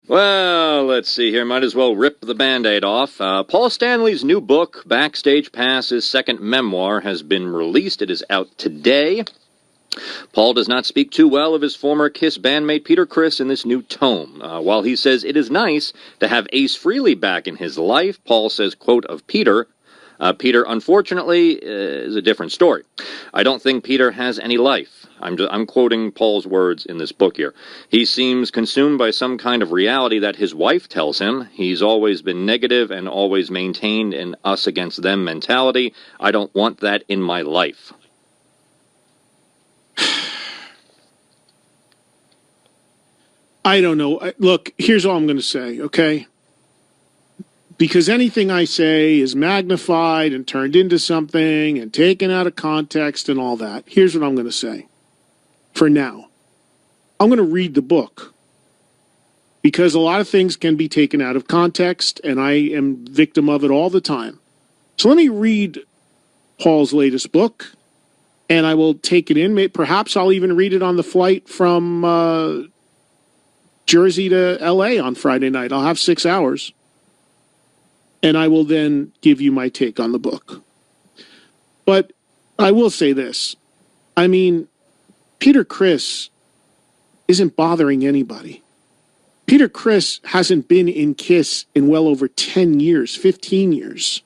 Well, let's see here. Might as well rip the Band-Aid off. Paul Stanley's new book, Backstage Pass, his second memoir, has been released. It is out today. Paul does not speak too well of his former Kiss bandmate Peter Criss in this new tome. While he says it is nice to have Ace Frehley back in his life, Paul says, quote, of Peter, Peter, unfortunately, is a different story. I don't think Peter has any life. I'm quoting Paul's words in this book here. He seems consumed by some kind of reality that his wife tells him. He's always been negative and always maintained an us against them mentality. I don't want that in my life. I don't know. Look, here's all I'm going to say, okay? Because anything I say is magnified and turned into something and taken out of context and all that. Here's what I'm going to say. For now, I'm going to read the book because a lot of things can be taken out of context, and I am victim of it all the time. So let me read Paul's latest book, and I will take it in. Perhaps I'll even read it on the flight from Jersey to L.A. on Friday night. I'll have 6 hours. And I will then give you my take on the book. But I will say this. I mean, Peter Criss isn't bothering anybody. Peter Criss hasn't been in Kiss in well over 10 years, 15 years.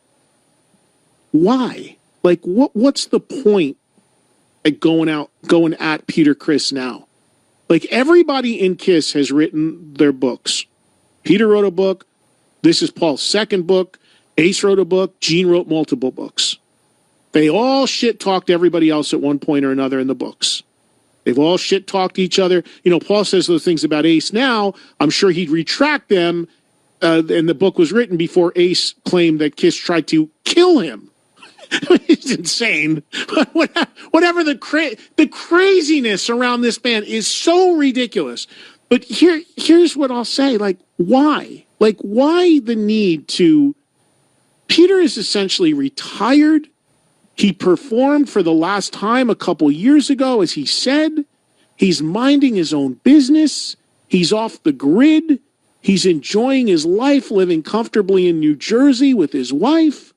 Why? Like, what's the point at going at Peter Criss now? Like, everybody in Kiss has written their books. Peter wrote a book. This is Paul's second book. Ace wrote a book. Gene wrote multiple books. They all shit-talked everybody else at one point or another in the books. They've all shit-talked each other. You know, Paul says those things about Ace now. I'm sure he'd retract them, and the book was written before Ace claimed that Kiss tried to kill him. It's insane. But whatever the craziness around this band is so ridiculous. But here's what I'll say. Like, why? Like, why the need to... Peter is essentially retired. He performed for the last time a couple years ago, as he said. He's minding his own business. He's off the grid. He's enjoying his life, living comfortably in New Jersey with his wife.